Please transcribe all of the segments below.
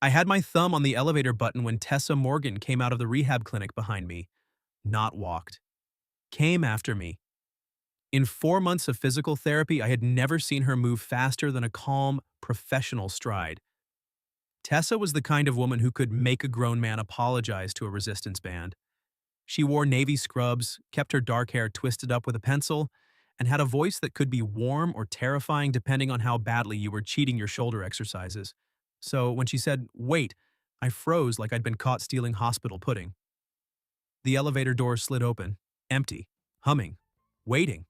I had my thumb on the elevator button when Tessa Morgan came out of the rehab clinic behind me. Not walked. Came after me. In 4 months of physical therapy, I had never seen her move faster than a calm, professional stride. Tessa was the kind of woman who could make a grown man apologize to a resistance band. She wore navy scrubs, kept her dark hair twisted up with a pencil, and had a voice that could be warm or terrifying depending on how badly you were cheating your shoulder exercises. So when she said, "Wait," I froze like I'd been caught stealing hospital pudding. The elevator door slid open, empty, humming, waiting.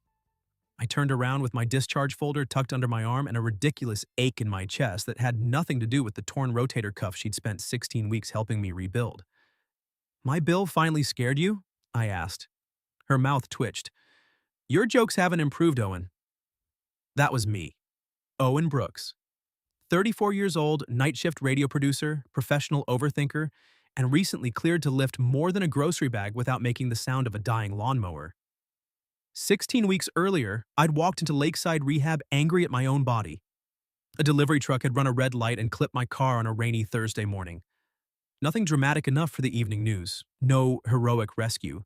I turned around with my discharge folder tucked under my arm and a ridiculous ache in my chest that had nothing to do with the torn rotator cuff she'd spent 16 weeks helping me rebuild. "My bill finally scared you?" I asked. Her mouth twitched. "Your jokes haven't improved, Owen." That was me, Owen Brooks. 34 years old, night shift radio producer, professional overthinker, and recently cleared to lift more than a grocery bag without making the sound of a dying lawnmower. 16 weeks earlier, I'd walked into Lakeside Rehab angry at my own body. A delivery truck had run a red light and clipped my car on a rainy Thursday morning. Nothing dramatic enough for the evening news. No heroic rescue.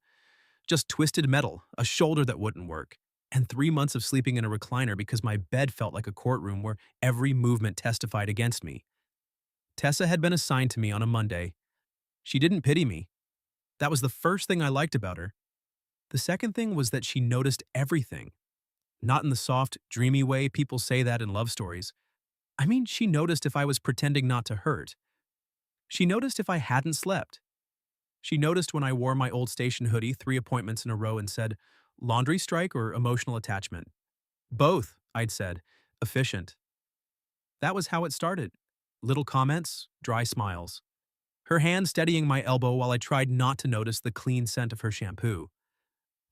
Just twisted metal, a shoulder that wouldn't work, and 3 months of sleeping in a recliner because my bed felt like a courtroom where every movement testified against me. Tessa had been assigned to me on a Monday. She didn't pity me. That was the first thing I liked about her. The second thing was that she noticed everything. Not in the soft, dreamy way people say that in love stories. I mean, she noticed if I was pretending not to hurt. She noticed if I hadn't slept. She noticed when I wore my old station hoodie 3 appointments in a row and said, "Laundry strike or emotional attachment?" "Both," I'd said. "Efficient." That was how it started. Little comments, dry smiles. Her hand steadying my elbow while I tried not to notice the clean scent of her shampoo.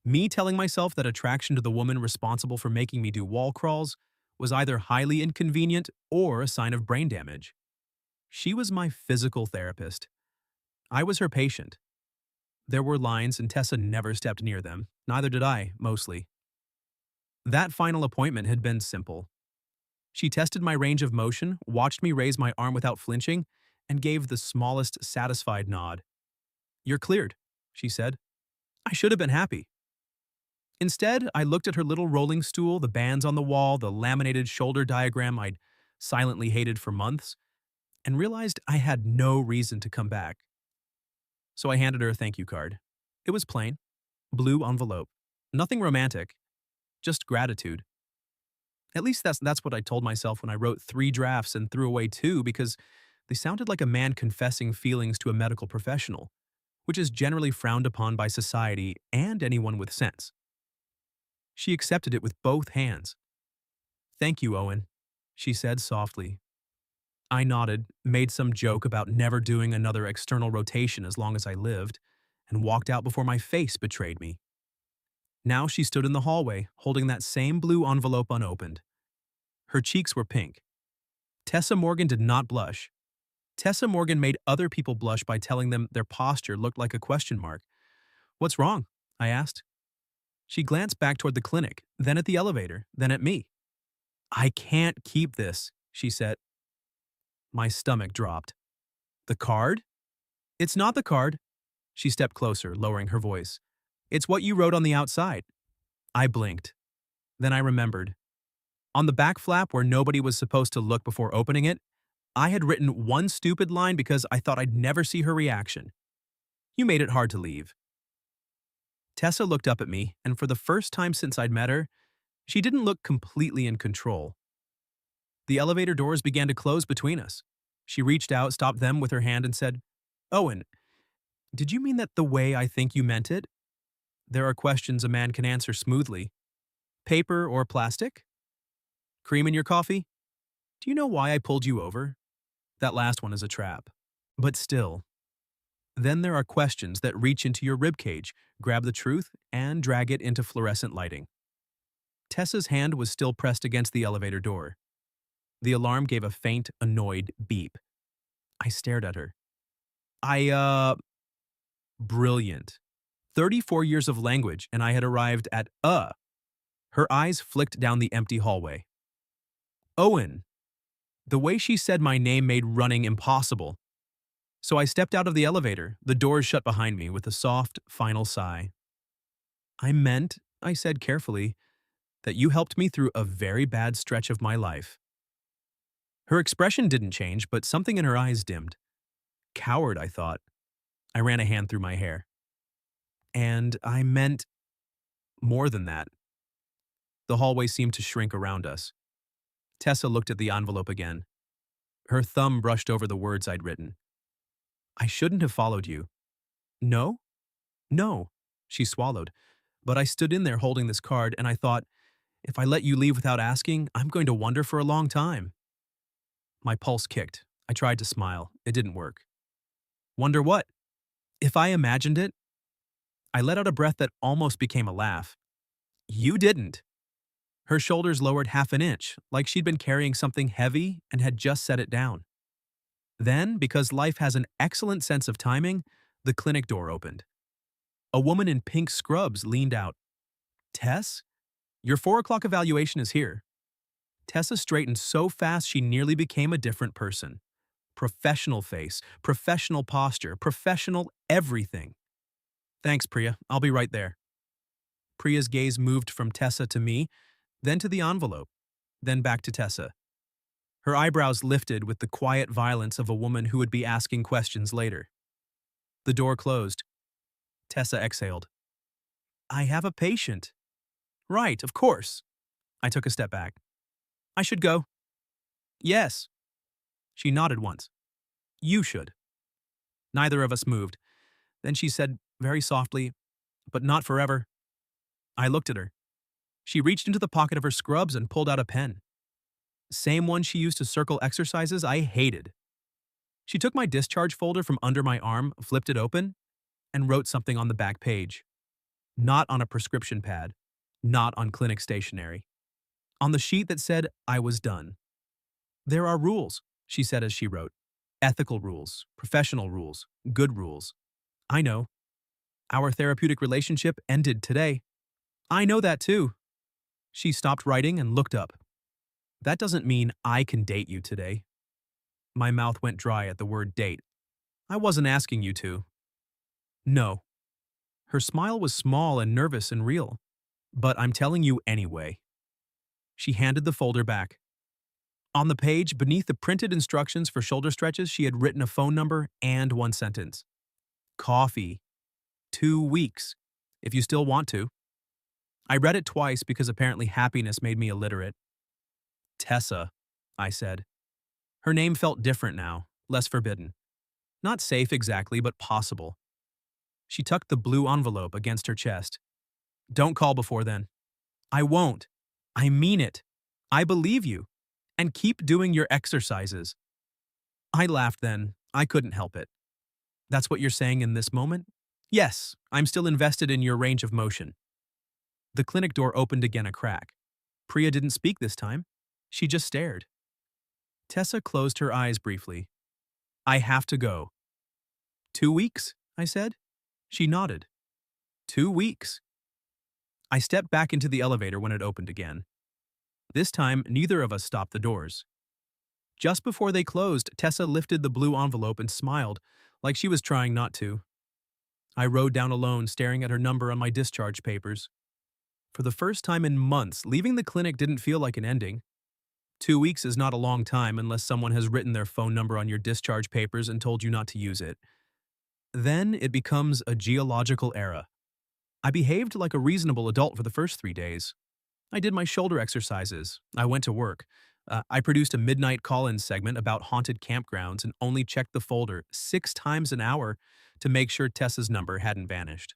Me telling myself that attraction to the woman responsible for making me do wall crawls was either highly inconvenient or a sign of brain damage. She was my physical therapist. I was her patient. There were lines and Tessa never stepped near them. Neither did I, mostly. That final appointment had been simple. She tested my range of motion, watched me raise my arm without flinching, and gave the smallest satisfied nod. "You're cleared," she said. I should have been happy. Instead, I looked at her little rolling stool, the bands on the wall, the laminated shoulder diagram I'd silently hated for months, and realized I had no reason to come back. So I handed her a thank you card. It was plain, blue envelope. Nothing romantic, just gratitude. At least that's what I told myself when I wrote 3 drafts and threw away 2 because they sounded like a man confessing feelings to a medical professional, which is generally frowned upon by society and anyone with sense. She accepted it with both hands. "Thank you, Owen," she said softly. I nodded, made some joke about never doing another external rotation as long as I lived, and walked out before my face betrayed me. Now she stood in the hallway, holding that same blue envelope unopened. Her cheeks were pink. Tessa Morgan did not blush. Tessa Morgan made other people blush by telling them their posture looked like a question mark. "What's wrong?" I asked. She glanced back toward the clinic, then at the elevator, then at me. "I can't keep this," she said. My stomach dropped. "The card?" "It's not the card." She stepped closer, lowering her voice. "It's what you wrote on the outside." I blinked. Then I remembered. On the back flap where nobody was supposed to look before opening it, I had written one stupid line because I thought I'd never see her reaction. "You made it hard to leave." Tessa looked up at me, and for the first time since I'd met her, she didn't look completely in control. The elevator doors began to close between us. She reached out, stopped them with her hand, and said, "Owen, did you mean that the way I think you meant it?" There are questions a man can answer smoothly. "Paper or plastic? Cream in your coffee? Do you know why I pulled you over?" That last one is a trap. But still. Then there are questions that reach into your ribcage, grab the truth, and drag it into fluorescent lighting. Tessa's hand was still pressed against the elevator door. The alarm gave a faint, annoyed beep. I stared at her. Brilliant. 34 years of language, and I had arrived at. Her eyes flicked down the empty hallway. "Owen." The way she said my name made running impossible. So I stepped out of the elevator, the doors shut behind me with a soft, final sigh. I meant, I said carefully, that you helped me through a very bad stretch of my life. Her expression didn't change, but something in her eyes dimmed. Coward, I thought. I ran a hand through my hair. And I meant more than that. The hallway seemed to shrink around us. Tessa looked at the envelope again. Her thumb brushed over the words I'd written. I shouldn't have followed you. No? No, she swallowed. But I stood in there holding this card, and I thought, if I let you leave without asking, I'm going to wonder for a long time. My pulse kicked. I tried to smile. It didn't work. Wonder what? If I imagined it? I let out a breath that almost became a laugh. You didn't. Her shoulders lowered half an inch, like she'd been carrying something heavy and had just set it down. Then, because life has an excellent sense of timing, the clinic door opened. A woman in pink scrubs leaned out. Tess? Your 4 o'clock evaluation is here. Tessa straightened so fast she nearly became a different person. Professional face, professional posture, professional everything. Thanks, Priya. I'll be right there. Priya's gaze moved from Tessa to me, then to the envelope, then back to Tessa. Her eyebrows lifted with the quiet violence of a woman who would be asking questions later. The door closed. Tessa exhaled. I have a patient. Right, of course. I took a step back. I should go. Yes. She nodded once. You should. Neither of us moved. Then she said very softly, but not forever. I looked at her. She reached into the pocket of her scrubs and pulled out a pen. Same one she used to circle exercises I hated. She took my discharge folder from under my arm, flipped it open, and wrote something on the back page. Not on a prescription pad. Not on clinic stationery. On the sheet that said I was done. There are rules, she said as she wrote. Ethical rules, professional rules, good rules. I know. Our therapeutic relationship ended today. I know that too. She stopped writing and looked up. That doesn't mean I can date you today. My mouth went dry at the word date. I wasn't asking you to. No. Her smile was small and nervous and real. But I'm telling you anyway. She handed the folder back. On the page, beneath the printed instructions for shoulder stretches, she had written a phone number and one sentence. Coffee. 2 weeks. If you still want to. I read it twice because apparently happiness made me illiterate. Tessa, I said. Her name felt different now, less forbidden. Not safe exactly, but possible. She tucked the blue envelope against her chest. Don't call before then. I won't. I mean it. I believe you. And keep doing your exercises. I laughed then. I couldn't help it. That's what you're saying in this moment? Yes, I'm still invested in your range of motion. The clinic door opened again a crack. Priya didn't speak this time. She just stared. Tessa closed her eyes briefly. I have to go. 2 weeks, I said. She nodded. 2 weeks. I stepped back into the elevator when it opened again. This time, neither of us stopped the doors. Just before they closed, Tessa lifted the blue envelope and smiled, like she was trying not to. I rode down alone, staring at her number on my discharge papers. For the first time in months, leaving the clinic didn't feel like an ending. 2 weeks is not a long time unless someone has written their phone number on your discharge papers and told you not to use it. Then it becomes a geological era. I behaved like a reasonable adult for the first 3 days. I did my shoulder exercises. I went to work. I produced a midnight call-in segment about haunted campgrounds and only checked the folder 6 times an hour to make sure Tessa's number hadn't vanished.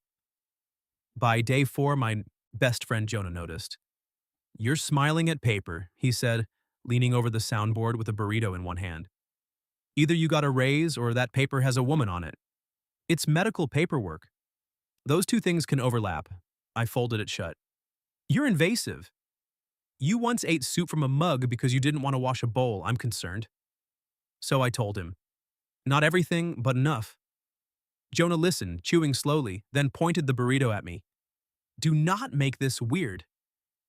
By day 4, my best friend Jonah noticed. You're smiling at paper, he said, leaning over the soundboard with a burrito in one hand. Either you got a raise or that paper has a woman on it. It's medical paperwork. Those two things can overlap. I folded it shut. You're invasive. You once ate soup from a mug because you didn't want to wash a bowl, I'm concerned. So I told him. Not everything, but enough. Jonah listened, chewing slowly, then pointed the burrito at me. Do not make this weird.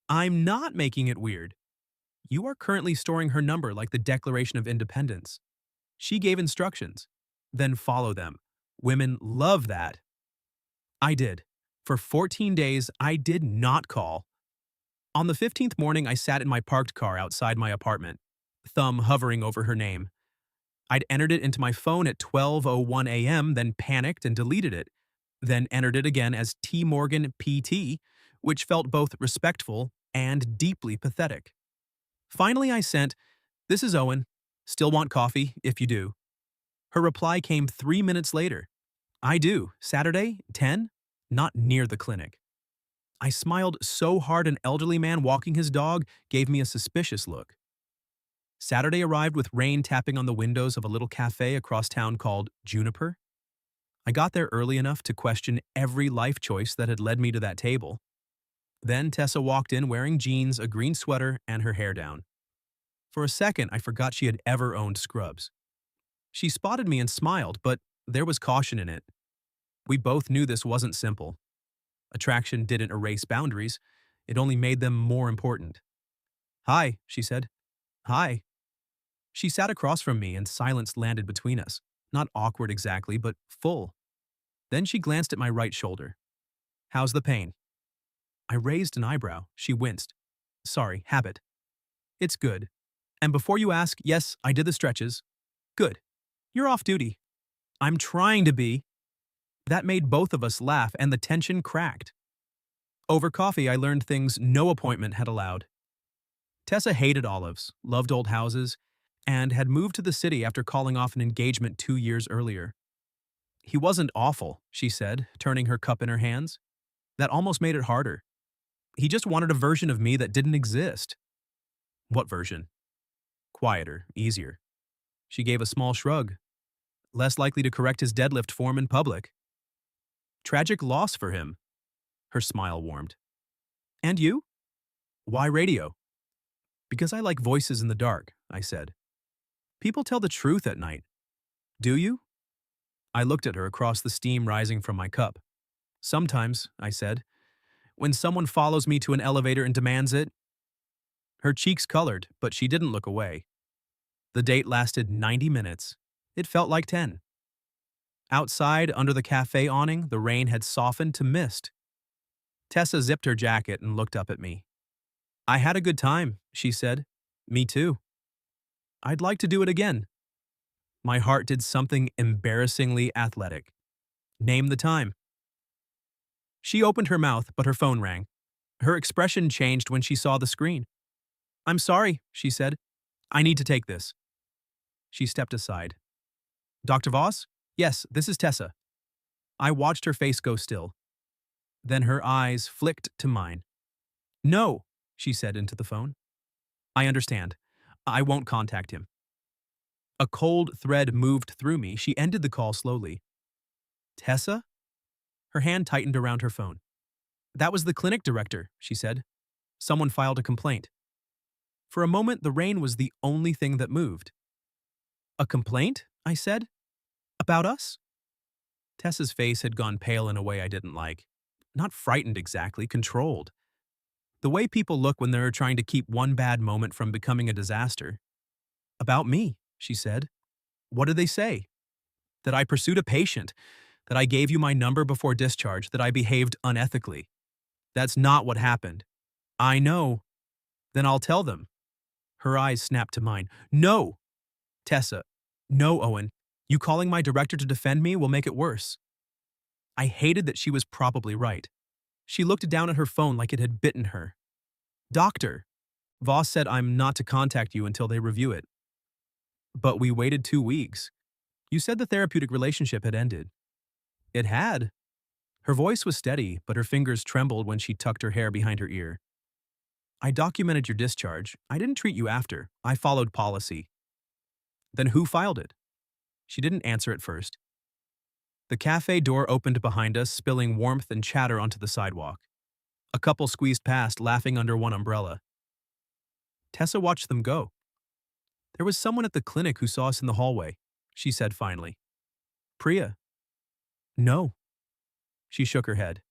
I'm not making it weird. You are currently storing her number like the Declaration of Independence. She gave instructions. then follow them. Women love that. I did. For 14 days, I did not call. On the 15th morning, I sat in my parked car outside my apartment, thumb hovering over her name. I'd entered it into my phone at 12:01 a.m., then panicked and deleted it, then entered it again as T. Morgan PT, which felt both respectful and deeply pathetic. Finally, I sent, "This is Owen. Still want coffee, if you do." Her reply came 3 minutes later. "I do. Saturday, 10? Not near the clinic." I smiled so hard an elderly man walking his dog gave me a suspicious look. Saturday arrived with rain tapping on the windows of a little cafe across town called Juniper. I got there early enough to question every life choice that had led me to that table. Then Tessa walked in wearing jeans, a green sweater, and her hair down. For a second, I forgot she had ever owned scrubs. She spotted me and smiled, but there was caution in it. We both knew this wasn't simple. Attraction didn't erase boundaries, it only made them more important. "Hi," she said. "Hi." She sat across from me and silence landed between us. Not awkward exactly, but full. Then she glanced at my right shoulder. "How's the pain?" I raised an eyebrow. She winced. "Sorry, habit." "It's good. And before you ask, yes, I did the stretches." "Good. You're off duty." "I'm trying to be." That made both of us laugh and the tension cracked. Over coffee, I learned things no appointment had allowed. Tessa hated olives, loved old houses, and had moved to the city after calling off an engagement 2 years earlier. "He wasn't awful," she said, turning her cup in her hands. "That almost made it harder. He just wanted a version of me that didn't exist." "What version?" "Quieter, easier." She gave a small shrug. "Less likely to correct his deadlift form in public." "Tragic loss for him." Her smile warmed. "And you?" "Why radio?" "Because I like voices in the dark," I said. "People tell the truth at night." "Do you?" I looked at her across the steam rising from my cup. "Sometimes," I said, "when someone follows me to an elevator and demands it." Her cheeks colored, but she didn't look away. The date lasted 90 minutes. It felt like 10. Outside, under the cafe awning, the rain had softened to mist. Tessa zipped her jacket and looked up at me. "I had a good time," she said. "Me too." "I'd like to do it again." My heart did something embarrassingly athletic. "Name the time." She opened her mouth, but her phone rang. Her expression changed when she saw the screen. "I'm sorry," she said. "I need to take this." She stepped aside. "Dr. Voss? Yes, this is Tessa." I watched her face go still. Then her eyes flicked to mine. "No," she said into the phone. "I understand. I won't contact him." A cold thread moved through me. She ended the call slowly. "Tessa?" Her hand tightened around her phone. "That was the clinic director," she said. "Someone filed a complaint." For a moment, the rain was the only thing that moved. "A complaint?" I said. "About us?" Tessa's face had gone pale in a way I didn't like. Not frightened exactly, controlled. The way people look when they're trying to keep one bad moment from becoming a disaster. "About me," she said. "What did they say?" "That I pursued a patient, that I gave you my number before discharge, that I behaved unethically." "That's not what happened." "I know." "Then I'll tell them." Her eyes snapped to mine. "No!" "Tessa." "No, Owen. You calling my director to defend me will make it worse." I hated that she was probably right. She looked down at her phone like it had bitten her. "Doctor, Voss said I'm not to contact you until they review it." "But we waited 2 weeks. You said the therapeutic relationship had ended." "It had." Her voice was steady, but her fingers trembled when she tucked her hair behind her ear. "I documented your discharge. I didn't treat you after. I followed policy." "Then who filed it?" She didn't answer at first. The cafe door opened behind us, spilling warmth and chatter onto the sidewalk. A couple squeezed past, laughing under one umbrella. Tessa watched them go. "There was someone at the clinic who saw us in the hallway," she said finally. "Priya?" "No." She shook her head.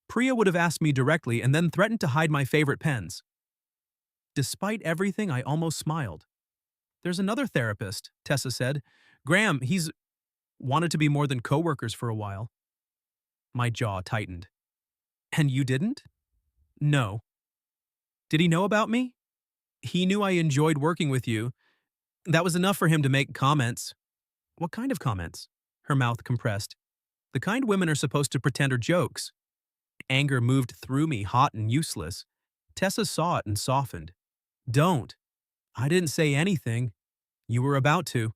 "Priya would have asked me directly and then threatened to hide my favorite pens." Despite everything, I almost smiled. "There's another therapist," Tessa said. "Graham, he's..." Wanted to be more than coworkers for a while. My jaw tightened. And you didn't? No. Did he know about me? He knew I enjoyed working with you. That was enough for him to make comments. What kind of comments? Her mouth compressed. The kind women are supposed to pretend are jokes. Anger moved through me, hot and useless. Tessa saw it and softened. Don't. I didn't say anything. You were about to.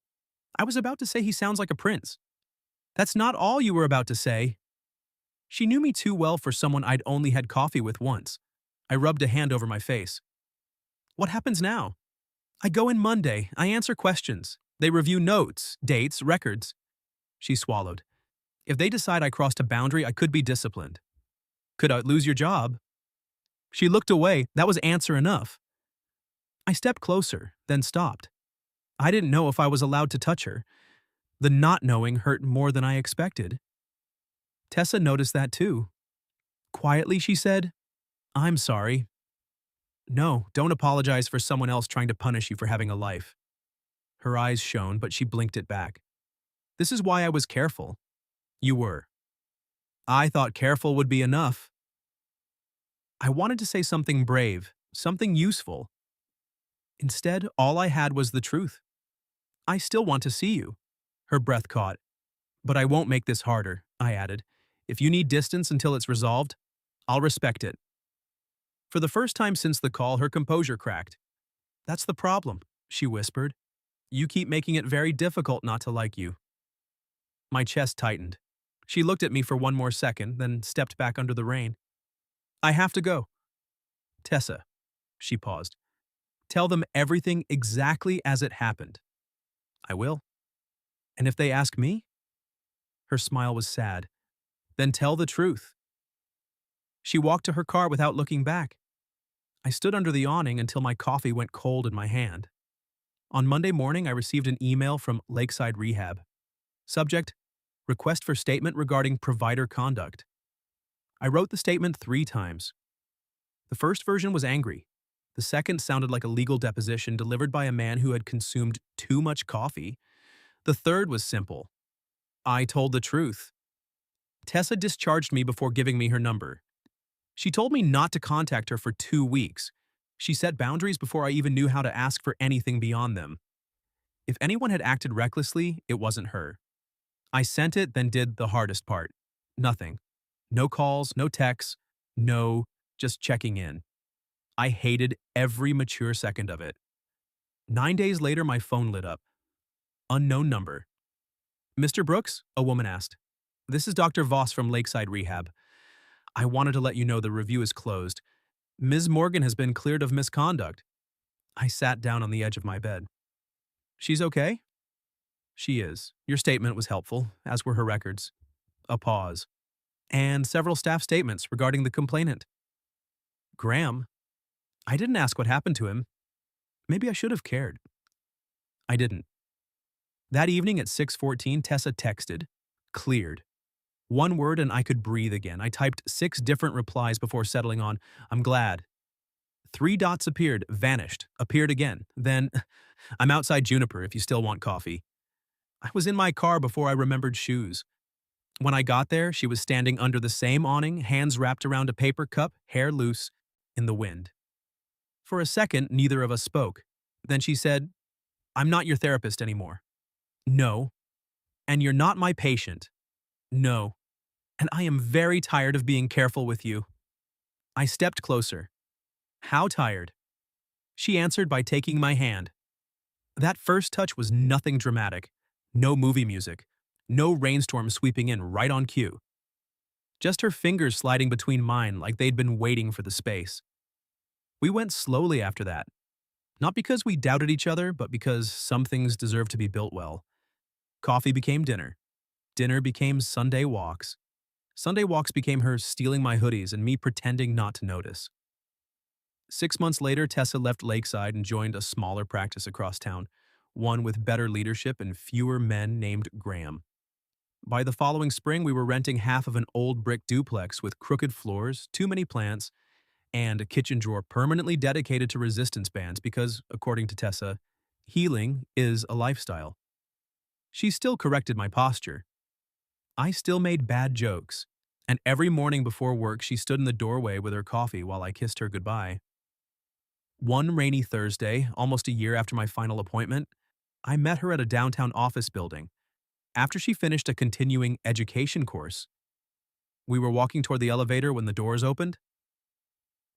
I was about to say he sounds like a prince. That's not all you were about to say. She knew me too well for someone I'd only had coffee with once. I rubbed a hand over my face. What happens now? I go in Monday. I answer questions. They review notes, dates, records. She swallowed. If they decide I crossed a boundary, I could be disciplined. Could I lose your job? She looked away. That was answer enough. I stepped closer, then stopped. I didn't know if I was allowed to touch her. The not knowing hurt more than I expected. Tessa noticed that too. Quietly, she said, I'm sorry. No, don't apologize for someone else trying to punish you for having a life. Her eyes shone, but she blinked it back. This is why I was careful. You were. I thought careful would be enough. I wanted to say something brave, something useful. Instead, all I had was the truth. I still want to see you. Her breath caught. But I won't make this harder, I added. If you need distance until it's resolved, I'll respect it. For the first time since the call, her composure cracked. That's the problem, she whispered. You keep making it very difficult not to like you. My chest tightened. She looked at me for one more second, then stepped back under the rain. I have to go. Tessa, she paused. Tell them everything exactly as it happened. I will. And if they ask me? Her smile was sad. Then tell the truth. She walked to her car without looking back. I stood under the awning until my coffee went cold in my hand. On Monday morning, I received an email from Lakeside Rehab. Subject, request for statement regarding provider conduct. I wrote the statement 3 times. The first version was angry. The second sounded like a legal deposition delivered by a man who had consumed too much coffee. The third was simple. I told the truth. Tessa discharged me before giving me her number. She told me not to contact her for 2 weeks. She set boundaries before I even knew how to ask for anything beyond them. If anyone had acted recklessly, it wasn't her. I sent it, then did the hardest part. Nothing. No calls, no texts, just checking in. I hated every mature second of it. 9 days later, my phone lit up. Unknown number. Mr. Brooks? A woman asked. This is Dr. Voss from Lakeside Rehab. I wanted to let you know the review is closed. Ms. Morgan has been cleared of misconduct. I sat down on the edge of my bed. She's okay? She is. Your statement was helpful, as were her records. A pause. And several staff statements regarding the complainant. Graham? I didn't ask what happened to him. Maybe I should have cared. I didn't. That evening at 6:14, Tessa texted, cleared. One word and I could breathe again. I typed 6 different replies before settling on, I'm glad. 3 dots appeared, vanished, appeared again. Then, I'm outside Juniper if you still want coffee. I was in my car before I remembered shoes. When I got there, she was standing under the same awning, hands wrapped around a paper cup, hair loose, in the wind. For a second, neither of us spoke. Then she said, I'm not your therapist anymore. No. And you're not my patient. No. And I am very tired of being careful with you. I stepped closer. How tired? She answered by taking my hand. That first touch was nothing dramatic. No movie music. No rainstorm sweeping in right on cue. Just her fingers sliding between mine like they'd been waiting for the space. We went slowly after that. Not because we doubted each other, but because some things deserve to be built well. Coffee became dinner. Dinner became Sunday walks. Sunday walks became her stealing my hoodies and me pretending not to notice. 6 months later, Tessa left Lakeside and joined a smaller practice across town, one with better leadership and fewer men named Graham. By the following spring, we were renting half of an old brick duplex with crooked floors, too many plants, and a kitchen drawer permanently dedicated to resistance bands because, according to Tessa, healing is a lifestyle. She still corrected my posture. I still made bad jokes. And every morning before work, she stood in the doorway with her coffee while I kissed her goodbye. One rainy Thursday, almost a year after my final appointment, I met her at a downtown office building after she finished a continuing education course. We were walking toward the elevator when the doors opened.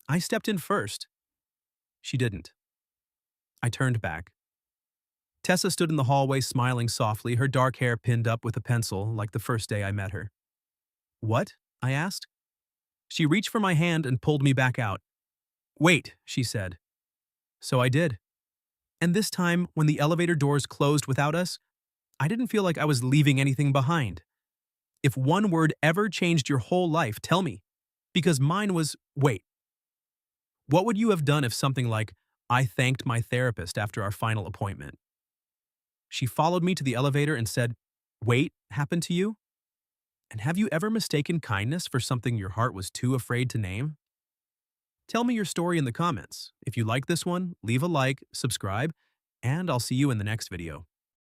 I stepped in first. She didn't. I turned back. Tessa stood in the hallway smiling softly, her dark hair pinned up with a pencil like the first day I met her. "What?" I asked. She reached for my hand and pulled me back out. "Wait," she said. So I did. And this time, when the elevator doors closed without us, I didn't feel like I was leaving anything behind. If one word ever changed your whole life, tell me. Because mine was, wait. What would you have done if something like, "I thanked my therapist after our final appointment"? She followed me to the elevator and said, "Wait," happened to you? And have you ever mistaken kindness for something your heart was too afraid to name? Tell me your story in the comments. If you like this one, leave a like, subscribe, and I'll see you in the next video.